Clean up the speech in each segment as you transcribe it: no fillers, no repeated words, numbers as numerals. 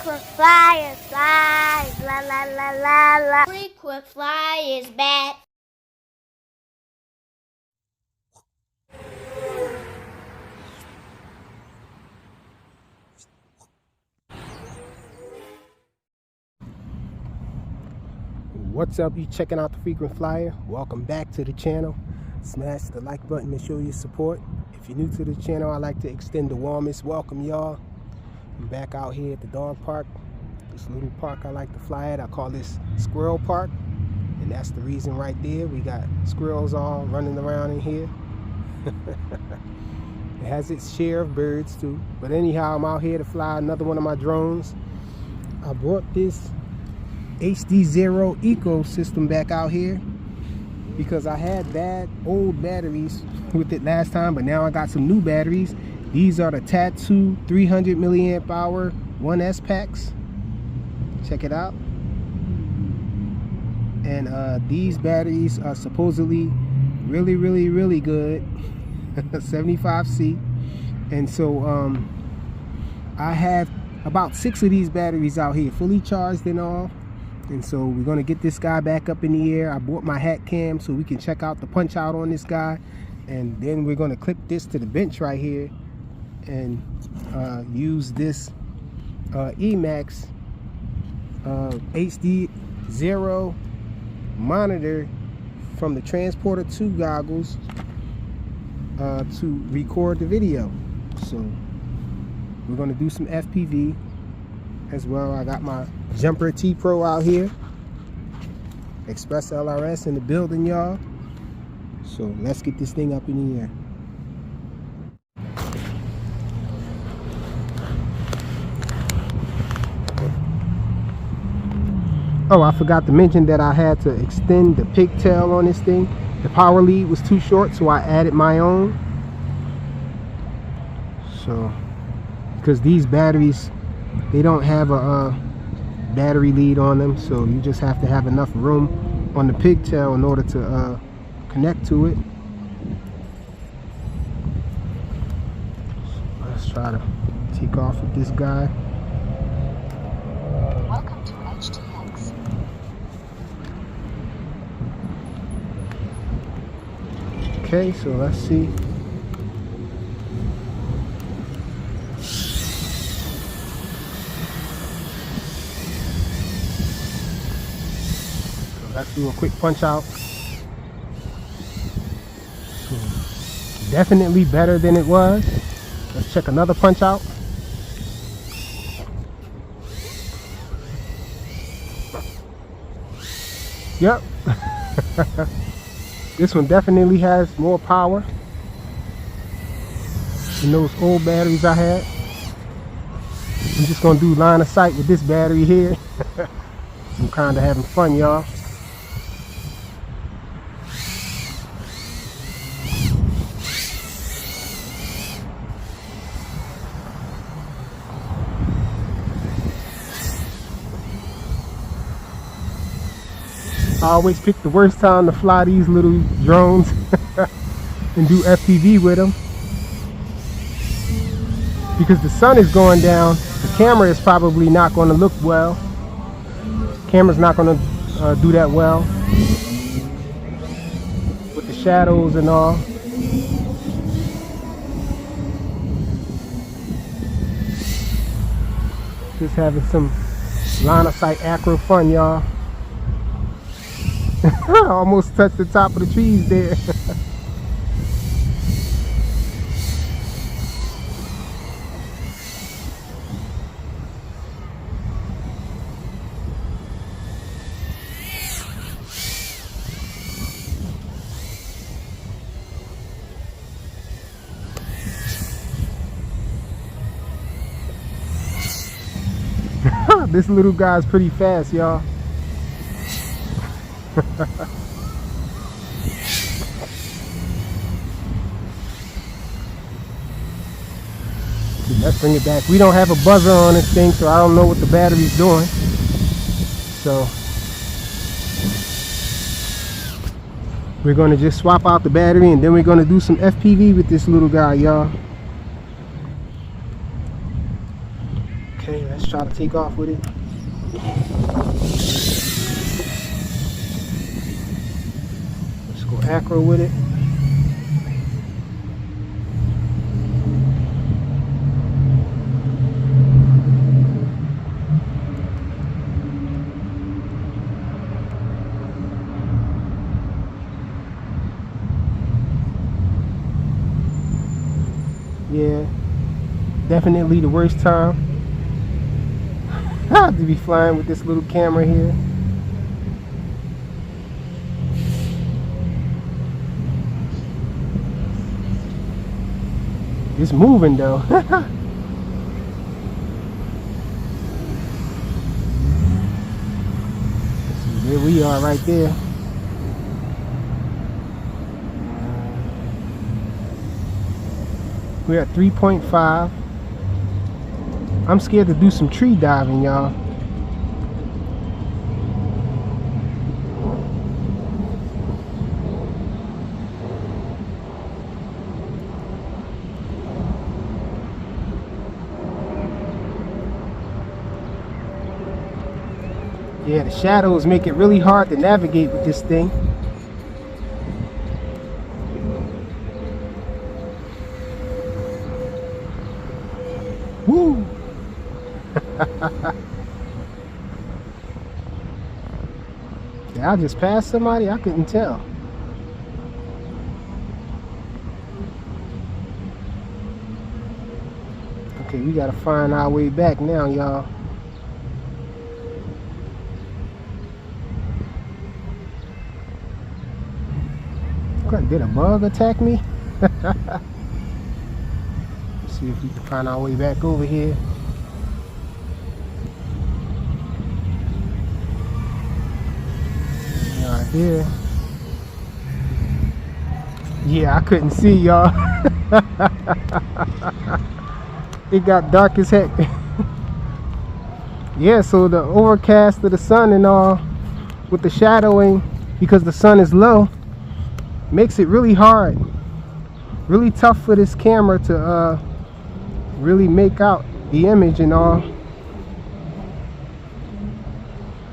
Frequent flyers, flies, la la la la la. Frequent flyers back. What's up, you checking out the Frequent Flyer? Welcome back to the channel. Smash the like button to show your support. If you're new to the channel, I'd like to extend the warmest welcome, y'all. I'm back out here at the dog park. This little park I like to fly at. I call this Squirrel Park, and that's the reason right there. We got squirrels all running around in here. It has its share of birds too, but anyhow, I'm out here to fly another one of my drones. I brought this Hdzero ECO system back out here because I had old batteries with it last time, but now I got some new batteries. These are the Tattu 300 milliamp hour 1S packs. Check it out. And these batteries are supposedly really good. 75C. And so I have about 6 of these batteries out here fully charged and all. And so we're going to get this guy back up in the air. I bought my hat cam so we can check out the punch out on this guy, and then we're going to clip this to the bench right here and use this Emax Hdzero monitor from the Transporter 2 goggles to record the video. So we're going to do some FPV as well. I got my Jumper T Pro out here. Express LRS in the building, y'all. So let's get this thing up in the air. Oh, I forgot to mention that I had to extend the pigtail on this thing. The power lead was too short, so I added my own. So, because these batteries, they don't have a battery lead on them, so you just have to have enough room on the pigtail in order to connect to it. So let's try to take off with this guy. Welcome to HTX. Okay, so let's see. Let's do a quick punch out. So, definitely better than it was. Let's check another punch out. Yep. This one definitely has more power than those old batteries I had. I'm just gonna do line of sight with this battery here. I'm kind of having fun, y'all. I always pick the worst time to fly these little drones and do FPV with them, because the sun is going down. The camera is probably not going to look well. The camera's not going to do that well with the shadows and all. Just having some line of sight acro fun, y'all. I almost touched the top of the trees there. This little guy's pretty fast, y'all. Let's bring it back. We don't have a buzzer on this thing, so I don't know what the battery's doing. So we're going to just swap out the battery, and then we're going to do some FPV with this little guy, y'all. Okay, let's Let's try to take off with it. Let's go acro with it. Yeah, definitely the worst time to be flying with this little camera here. It's moving though. There we are right there. We're at 3.5. I'm scared to do some tree diving, y'all. Yeah, the shadows make it really hard to navigate with this thing. Woo! Did I just pass somebody? I couldn't tell. Okay, we gotta find our way back now, y'all. Did a bug attack me? Let's see if we can find our way back over here. Right here. Yeah, I couldn't see, y'all. It got dark as heck. Yeah, so the overcast of the sun and all with the shadowing, because the sun is low, makes it really hard, really tough for this camera to really make out the image and all.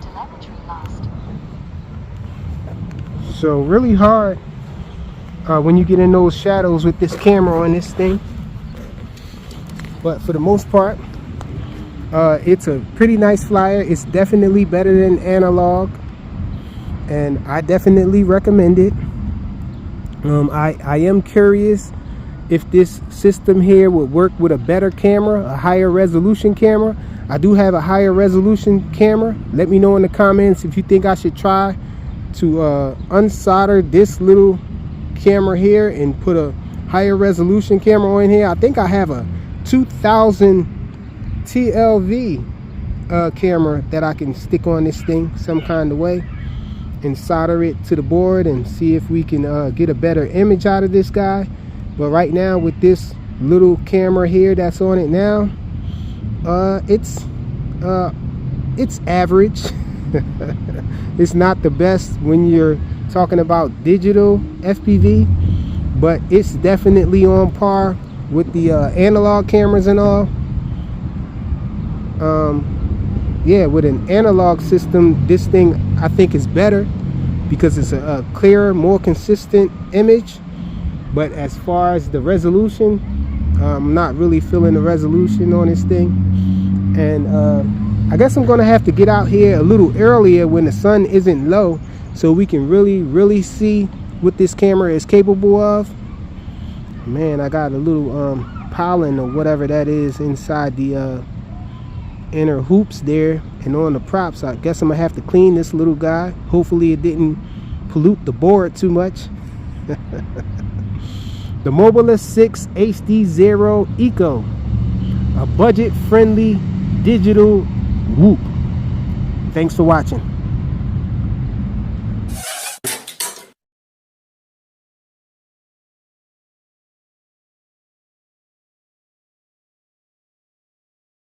Telemetry lost. So really hard when you get in those shadows with this camera on this thing. But for the most part, it's a pretty nice flyer. It's definitely better than analog, and I definitely recommend it. I am curious if this system here would work with a better camera, a higher resolution camera. I do have a higher resolution camera. Let me know in the comments if you think I should try to unsolder this little camera here and put a higher resolution camera on here. I think I have a 2000 TLV camera that I can stick on this thing some kind of way and solder it to the board and see if we can get a better image out of this guy. But right now with this little camera here that's on it now, it's average. It's not the best when you're talking about digital FPV, but it's definitely on par with the analog cameras and all. Yeah, with an analog system, this thing I think is better because it's a clearer, more consistent image. But as far as the resolution, I'm not really feeling the resolution on this thing. And I guess I'm gonna have to get out here a little earlier when the sun isn't low, so we can really see what this camera is capable of. Man, I got a little pollen or whatever that is inside the inner hoops there and on the props. I guess I'm gonna have to clean this little guy. Hopefully it didn't pollute the board too much. The Mobula 6 Hdzero ECO, a budget friendly digital whoop. Thanks for watching.